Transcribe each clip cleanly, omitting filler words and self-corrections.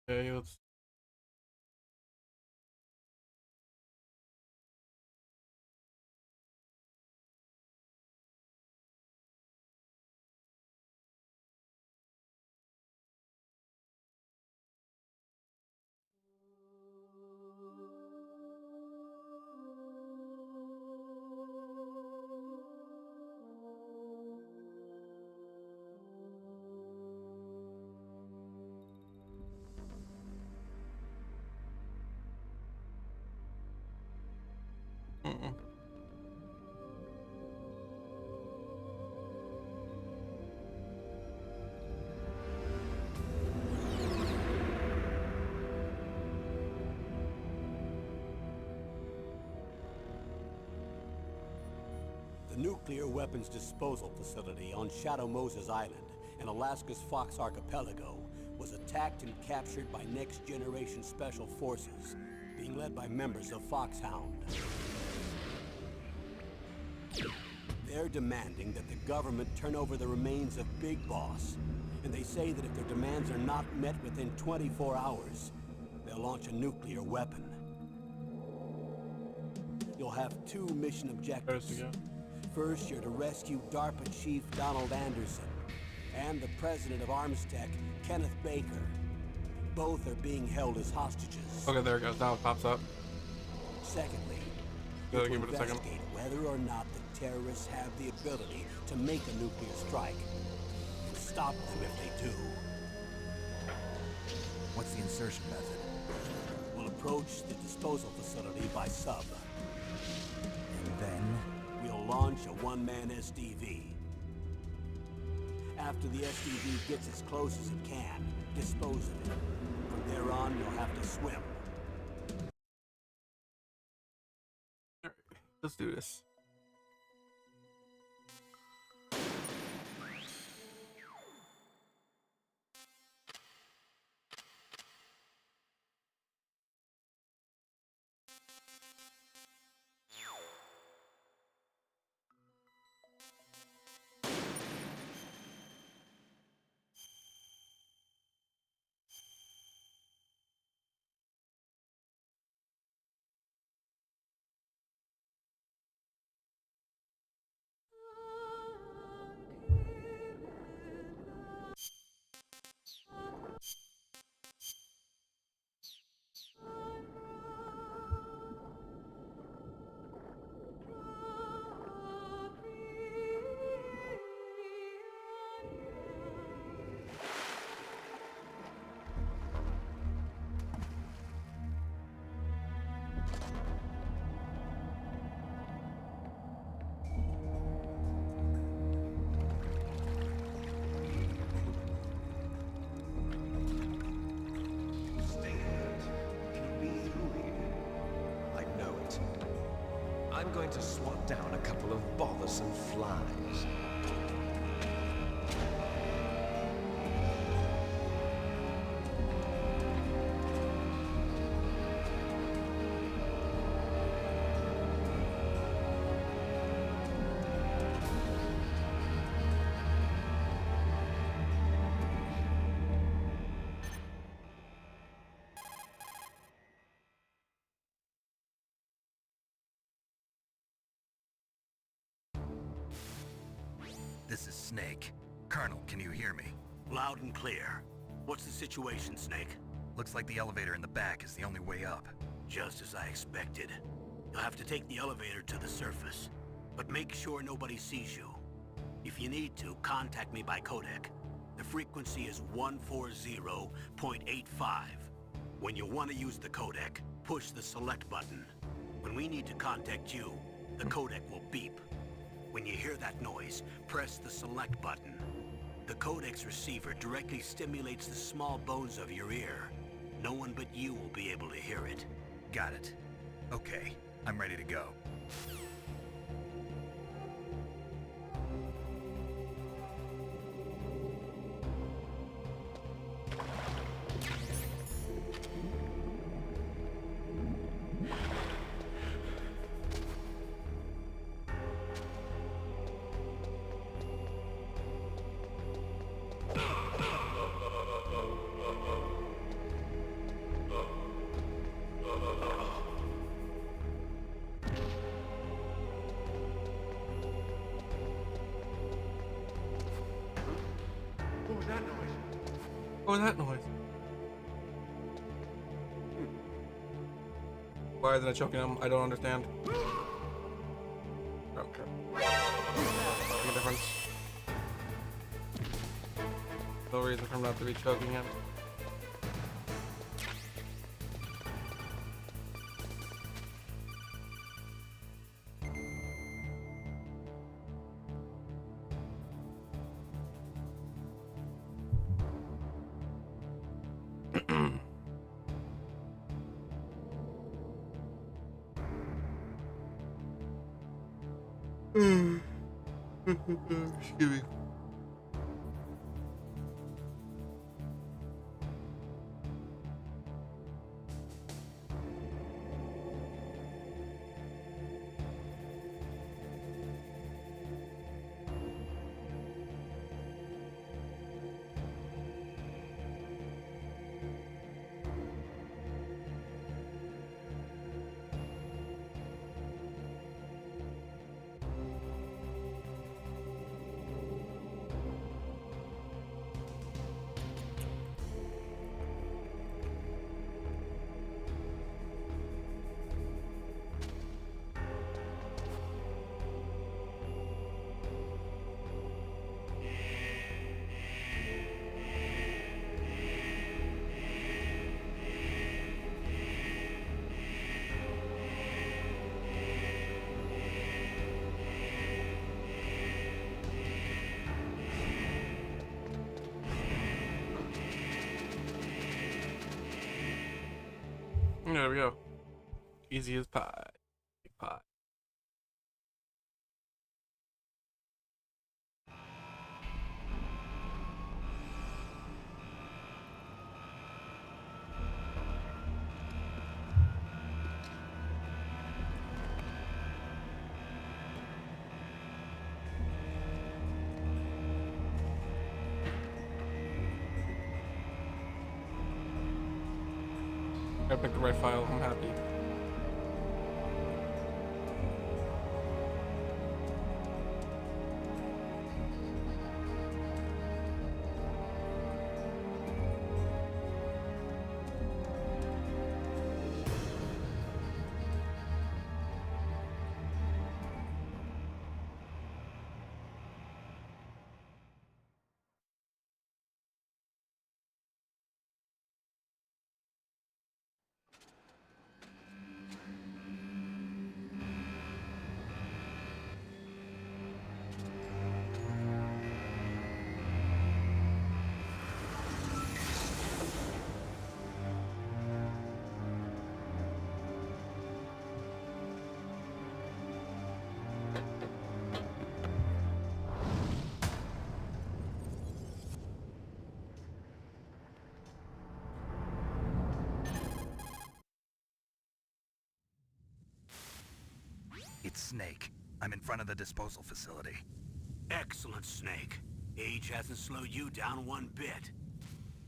Okay, let's. Mm-mm. The nuclear weapons disposal facility on Shadow Moses Island in Alaska's Fox Archipelago was attacked and captured by Next Generation Special Forces, being led by members of Foxhound. They're demanding that the government turn over the remains of Big Boss, and they say that if their demands are not met within 24 hours, they'll launch a nuclear weapon. You'll have two mission objectives. First, you're to rescue DARPA Chief Donald Anderson and the president of Armstech, Kenneth Baker. Both are being held as hostages. Okay, there it goes. Now it pops up. Secondly, Yeah, you give it a second. investigate whether or not the terrorists have the ability to make a nuclear strike and stop them if they do. What's the insertion method? We'll approach the disposal facility by sub. And then? We'll launch a one-man SDV. After the SDV gets as close as it can, dispose of it. From there on, you'll have to swim. All right, let's do this. I'm going to swat down a couple of bothersome flies. This is Snake. Colonel, can you hear me? Loud and clear. What's the situation, Snake? Looks like the elevator in the back is the only way up. Just as I expected. You'll have to take the elevator to the surface, but make sure nobody sees you. If you need to, contact me by codec. The frequency is 140.85. When you want to use the codec, push the select button. When we need to contact you, the codec will beep. When you hear that noise, press the select button. The codec's receiver directly stimulates the small bones of your ear. No one but you will be able to hear it. Got it. Okay, I'm ready to go. What was that noise? Why isn't it choking him? I don't understand. Okay. Make a difference. No reason for him not to be choking him. Excuse me. There we go. Easy as pie. Big pie. I picked the right file. I'm happy. It's Snake. I'm in front of the disposal facility. Excellent, Snake. Age hasn't slowed you down one bit.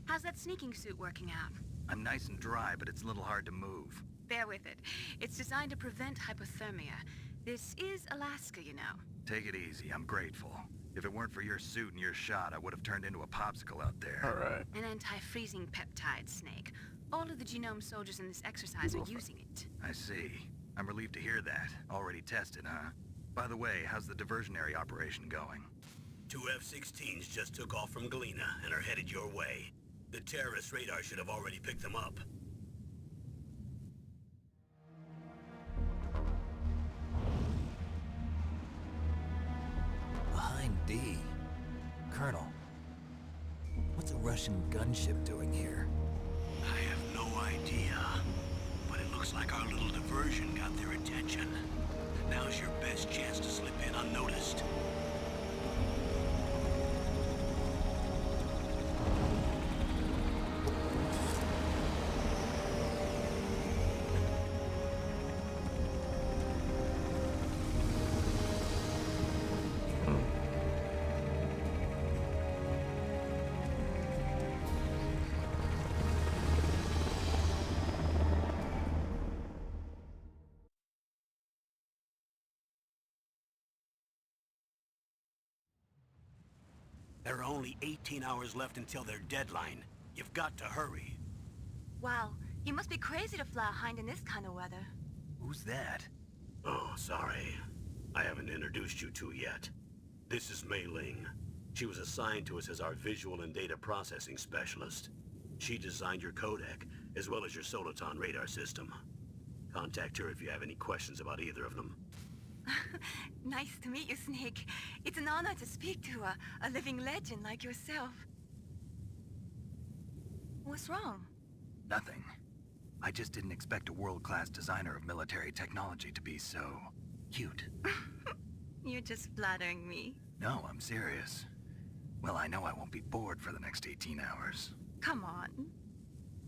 How's that sneaking suit working out? I'm nice and dry, but it's a little hard to move. Bear with it. It's designed to prevent hypothermia. This is Alaska, you know. Take it easy, I'm grateful. If it weren't for your suit and your shot, I would have turned into a popsicle out there. Alright. An anti-freezing peptide, Snake. All of the genome soldiers in this exercise are using it. I see. I'm relieved to hear that. Already tested, huh? By the way, how's the diversionary operation going? 2 F-16s just took off from Galena and are headed your way. The terrorist radar should have already picked them up. Behind D. Colonel, what's a Russian gunship doing here? I have no idea. But it looks like our little diversion got their attention. Now's your best chance to slip in unnoticed. There are only 18 hours left until their deadline. You've got to hurry. Wow, you must be crazy to fly a hind in this kind of weather. Who's that? Oh, sorry. I haven't introduced you to yet. This is Mei Ling. She was assigned to us as our visual and data processing specialist. She designed your codec, as well as your Soliton radar system. Contact her if you have any questions about either of them. Nice to meet you, Snake. It's an honor to speak to a living legend like yourself. What's wrong? Nothing. I just didn't expect a world-class designer of military technology to be so... cute. You're just flattering me. No, I'm serious. Well, I know I won't be bored for the next 18 hours. Come on.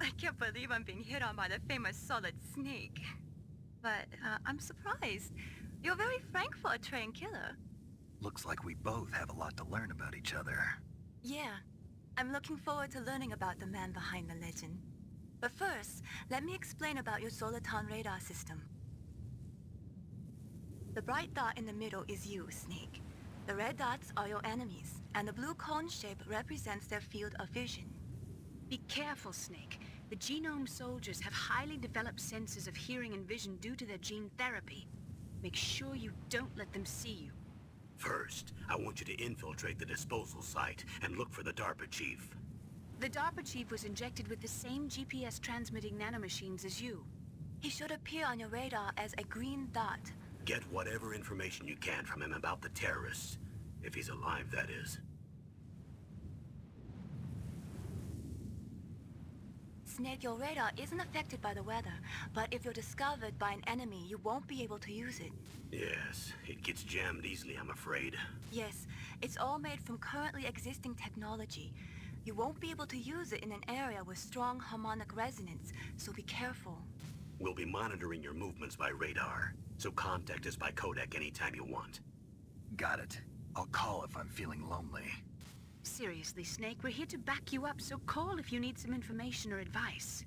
I can't believe I'm being hit on by the famous Solid Snake. But I'm surprised. You're very frank for a trained killer. Looks like we both have a lot to learn about each other. Yeah. I'm looking forward to learning about the man behind the legend. But first, let me explain about your Soliton radar system. The bright dot in the middle is you, Snake. The red dots are your enemies, and the blue cone shape represents their field of vision. Be careful, Snake. The genome soldiers have highly developed senses of hearing and vision due to their gene therapy. Make sure you don't let them see you. First, I want you to infiltrate the disposal site and look for the DARPA chief. The DARPA chief was injected with the same GPS transmitting nanomachines as you. He should appear on your radar as a green dot. Get whatever information you can from him about the terrorists. If he's alive, that is. Snake, your radar isn't affected by the weather, but if you're discovered by an enemy, you won't be able to use it. Yes, it gets jammed easily, I'm afraid. Yes, it's all made from currently existing technology. You won't be able to use it in an area with strong harmonic resonance, so be careful. We'll be monitoring your movements by radar, so contact us by codec anytime you want. Got it. I'll call if I'm feeling lonely. Seriously, Snake, we're here to back you up, so call if you need some information or advice.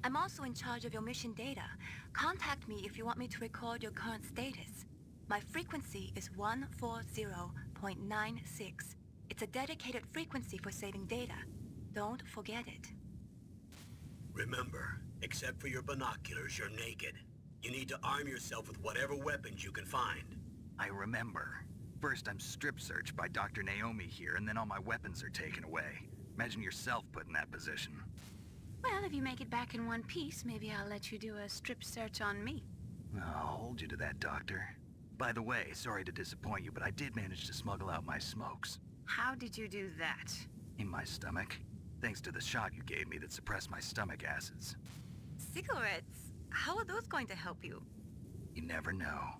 I'm also in charge of your mission data. Contact me if you want me to record your current status. My frequency is 140.96. It's a dedicated frequency for saving data. Don't forget it. Remember, except for your binoculars, you're naked. You need to arm yourself with whatever weapons you can find. I remember. First, I'm strip searched by Dr. Naomi here, and then all my weapons are taken away. Imagine yourself put in that position. Well, if you make it back in one piece, maybe I'll let you do a strip search on me. I'll hold you to that, Doctor. By the way, sorry to disappoint you, but I did manage to smuggle out my smokes. How did you do that? In my stomach. Thanks to the shot you gave me that suppressed my stomach acids. Cigarettes? How are those going to help you? You never know.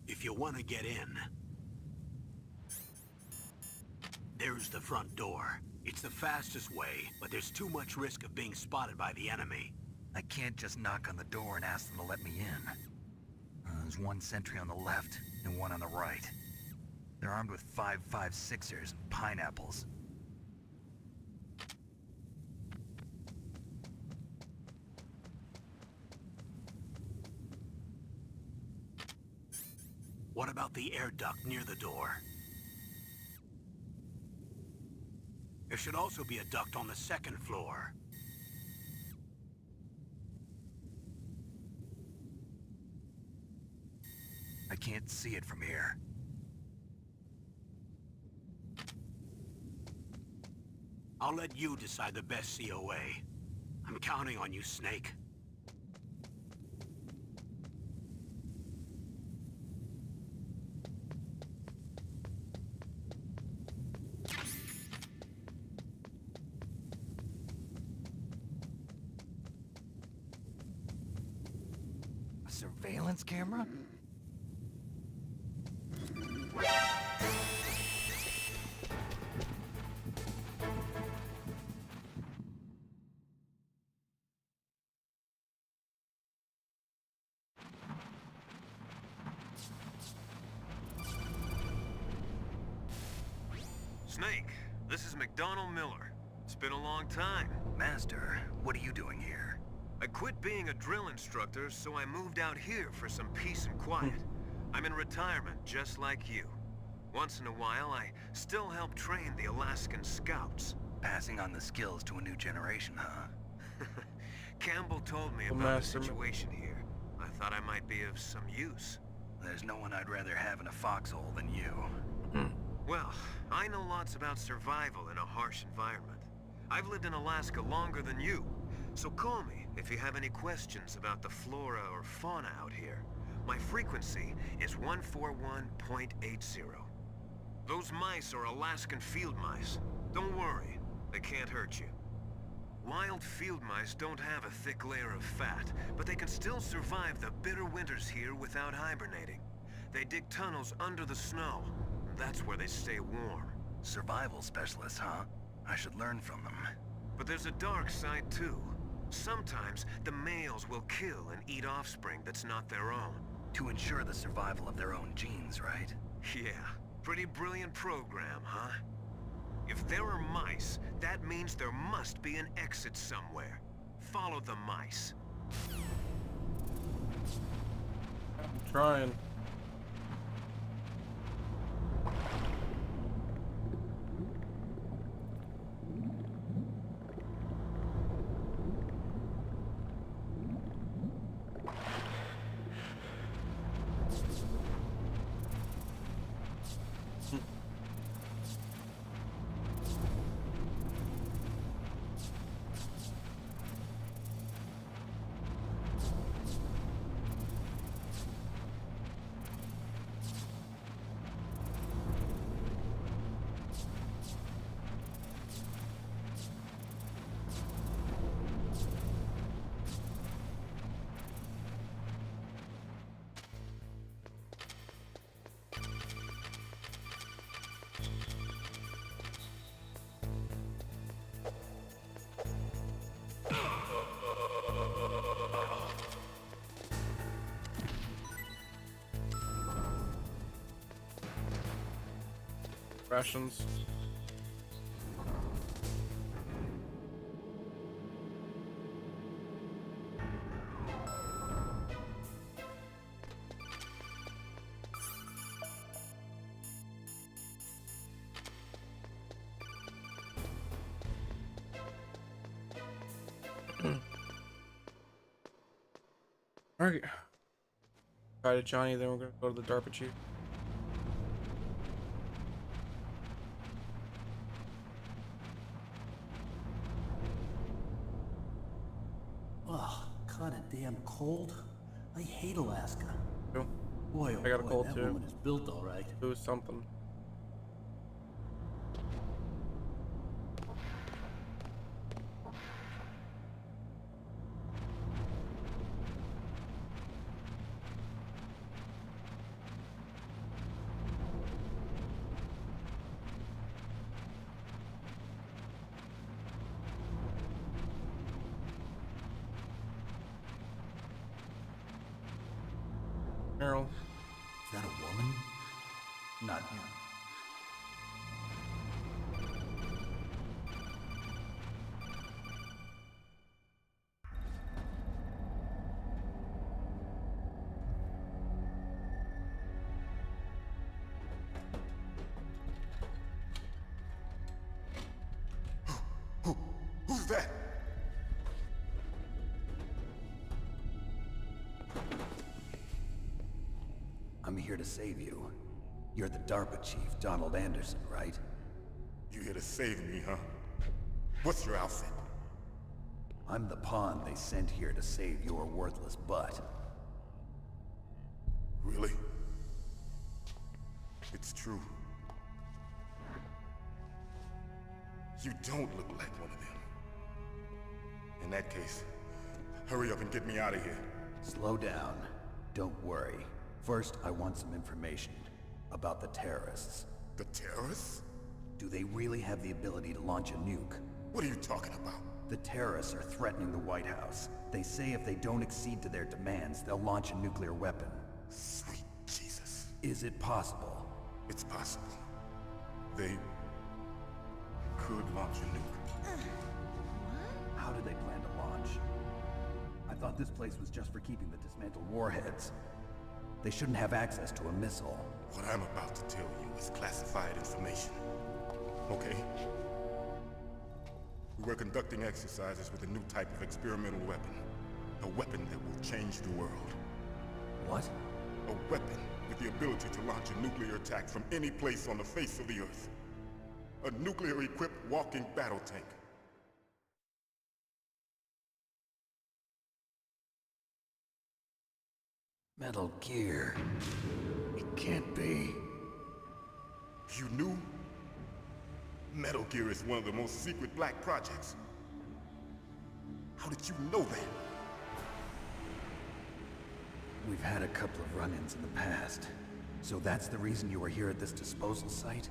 If you want to get in, there's the front door. It's the fastest way, but there's too much risk of being spotted by the enemy. I can't just knock on the door and ask them to let me in. There's one sentry on the left and one on the right. They're armed with 5.56ers and pineapples. What about the air duct near the door? There should also be a duct on the second floor. I can't see it from here. I'll let you decide the best COA. I'm counting on you, Snake. A surveillance camera? Snake, this is McDonald Miller. It's been a long time. Master, what are you doing here? I quit being a drill instructor, so I moved out here for some peace and quiet. I'm in retirement, just like you. Once in a while, I still help train the Alaskan Scouts. Passing on the skills to a new generation, huh? Campbell told me about the situation here. I thought I might be of some use. There's no one I'd rather have in a foxhole than you. Well, I know lots about survival in a harsh environment. I've lived in Alaska longer than you, so call me if you have any questions about the flora or fauna out here. My frequency is 141.80. Those mice are Alaskan field mice. Don't worry, they can't hurt you. Wild field mice don't have a thick layer of fat, but they can still survive the bitter winters here without hibernating. They dig tunnels under the snow. That's where they stay warm. Survival specialists, huh? I should learn from them. But there's a dark side too. Sometimes the males will kill and eat offspring that's not their own. To ensure the survival of their own genes, right? Yeah, pretty brilliant program, huh? If there are mice, that means there must be an exit somewhere. Follow the mice. I'm trying. Rations. Alright. Try to Johnny, then we're gonna go to the DARPA chief. Oh, kinda damn cold. I hate Alaska. Cool. Boy, oh I got a boy, cold that too. woman is built all right. Do something. Errol. Is that a woman? Not him. Who's that? I'm here to save you. You're the DARPA chief, Donald Anderson, right? You here to save me, huh? What's your outfit? I'm the pawn they sent here to save your worthless butt. Really? It's true. You don't look like one of them. In that case, hurry up and get me out of here. Slow down. Don't worry. First, I want some information about the terrorists. The terrorists? Do they really have the ability to launch a nuke? What are you talking about? The terrorists are threatening the White House. They say if they don't accede to their demands, they'll launch a nuclear weapon. Sweet Jesus. Is it possible? It's possible. They could launch a nuke. How do they plan to launch? this place was just for keeping the dismantled warheads. They shouldn't have access to a missile. What I'm about to tell you is classified information. Okay? We were conducting exercises with a new type of experimental weapon. A weapon that will change the world. What? A weapon with the ability to launch a nuclear attack from any place on the face of the Earth. A nuclear-equipped walking battle tank. Metal Gear. It can't be. You knew? Metal Gear is one of the most secret black projects. How did you know that? We've had a couple of run-ins in the past. So that's the reason you were here at this disposal site?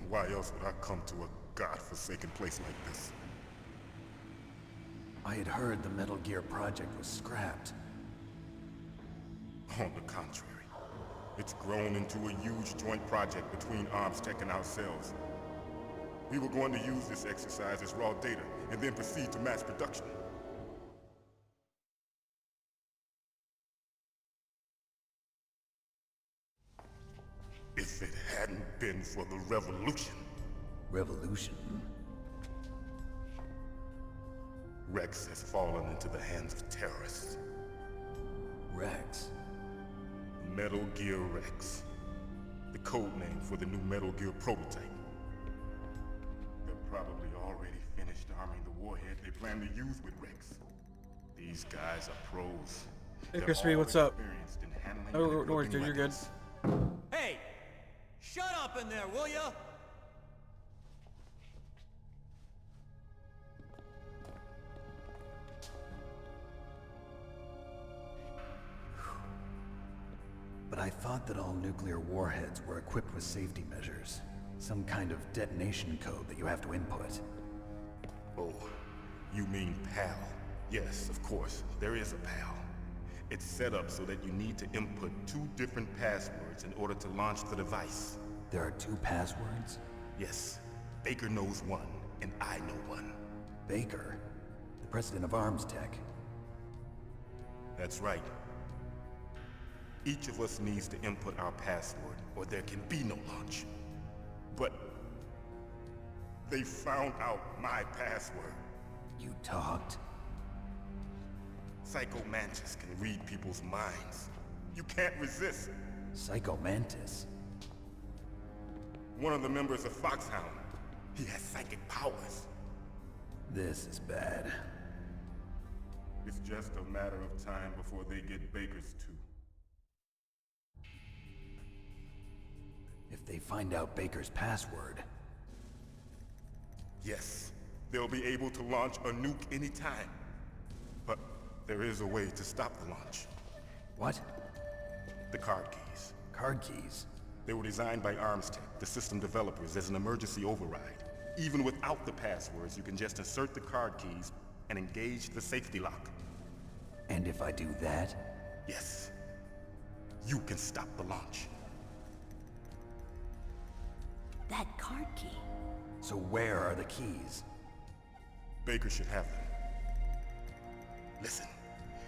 Why else would I come to a godforsaken place like this? I had heard the Metal Gear project was scrapped. On the contrary, it's grown into a huge joint project between ArmsTech and ourselves. We were going to use this exercise as raw data and then proceed to mass production. If it hadn't been for the revolution. Revolution? Rex has fallen into the hands of terrorists. Rex? Metal Gear Rex. The code name for the new Metal Gear prototype. They're probably already finished arming the warhead they plan to use with Rex. These guys are pros. Hey, Crispy, what's up? Oh, no worries, dude, you're good. Hey! Shut up in there, will ya? But I thought that all nuclear warheads were equipped with safety measures. Some kind of detonation code that you have to input. Oh, you mean PAL? Yes, of course, there is a PAL. It's set up so that you need to input 2 different passwords in order to launch the device. There are 2 passwords? Yes. Baker knows one, and I know one. Baker? The president of ArmsTech? That's right. Each of us needs to input our password, or there can be no launch. But they found out my password. You talked? Psycho Mantis can read people's minds. You can't resist. Psycho Mantis? One of the members of Foxhound. He has psychic powers. This is bad. It's just a matter of time before they get Baker's too. If they find out Baker's password... Yes, they'll be able to launch a nuke anytime. But there is a way to stop the launch. What? The card keys. Card keys? They were designed by ArmsTech, the system developers, as an emergency override. Even without the passwords, you can just insert the card keys and engage the safety lock. And if I do that? Yes. You can stop the launch. That card key. So where are the keys? Baker should have them. Listen,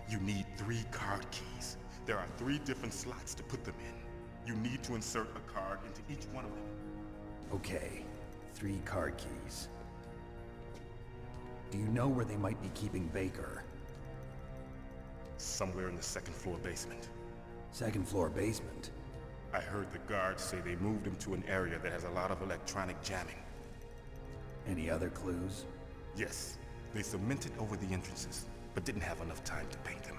you need 3 card keys. There are 3 different slots to put them in. You need to insert a card into each one of them. Okay, 3 card keys. Do you know where they might be keeping Baker? Somewhere in the 2nd floor basement. 2nd floor basement? I heard the guards say they moved him to an area that has a lot of electronic jamming. Any other clues? Yes, they cemented over the entrances, but didn't have enough time to paint them.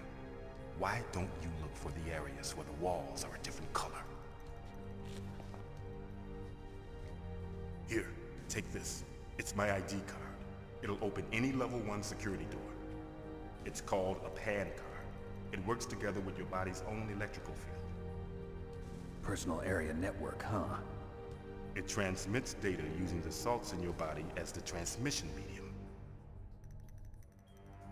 Why don't you look for the areas where the walls are a different color? Here, take this. It's my ID card. It'll open any level 1 security door. It's called a PAN card. It works together with your body's own electrical field. Personal area network, huh? It transmits data using the salts in your body as the transmission medium.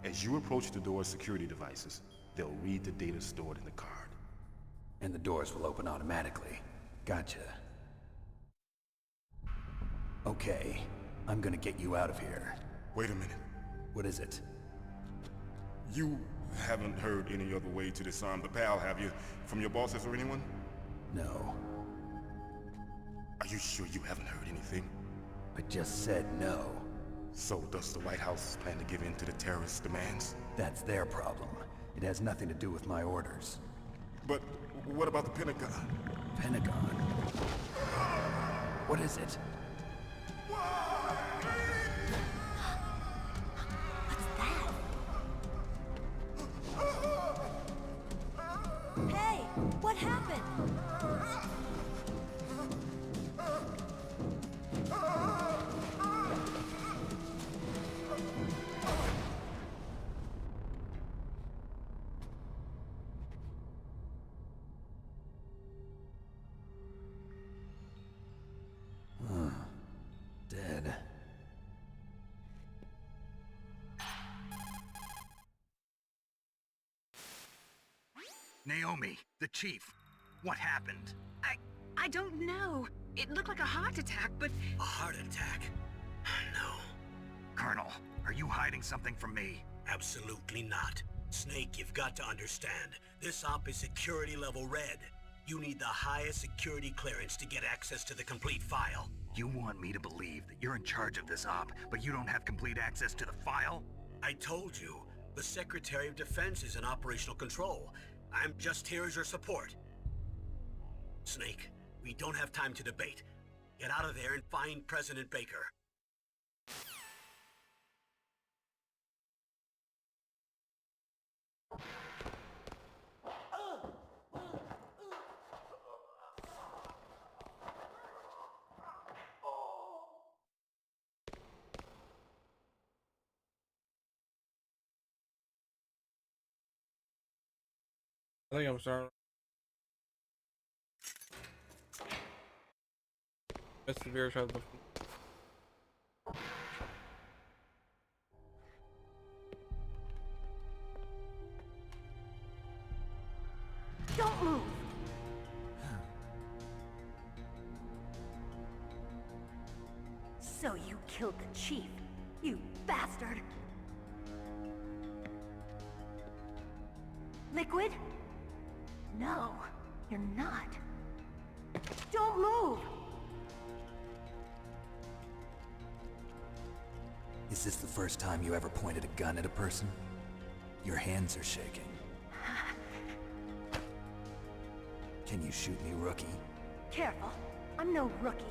As you approach the door's security devices, they'll read the data stored in the card. And the doors will open automatically. Gotcha. Okay, I'm gonna get you out of here. Wait a minute. What is it? You haven't heard any other way to disarm the PAL, have you? From your bosses or anyone? No. Are you sure you haven't heard anything? I just said no. So does the White House plan to give in to the terrorists' demands? That's their problem. It has nothing to do with my orders. But what about the Pentagon? Pentagon? What is it? Hey, what happened? Dead. Naomi, the chief. What happened? I don't know. It looked like a heart attack, but... A heart attack? No. Colonel, are you hiding something from me? Absolutely not. Snake, you've got to understand. This op is security level red. You need the highest security clearance to get access to the complete file. You want me to believe that you're in charge of this op, but you don't have complete access to the file? I told you, the Secretary of Defense is in operational control. I'm just here as your support. Snake, we don't have time to debate. Get out of there and find President Baker. I think I'm starting. That's the very shot before. Don't move! So you killed the chief, you bastard! Liquid? No, you're not. Don't move! Is this the first time you ever pointed a gun at a person? Your hands are shaking. Can you shoot me, rookie? Careful, I'm no rookie.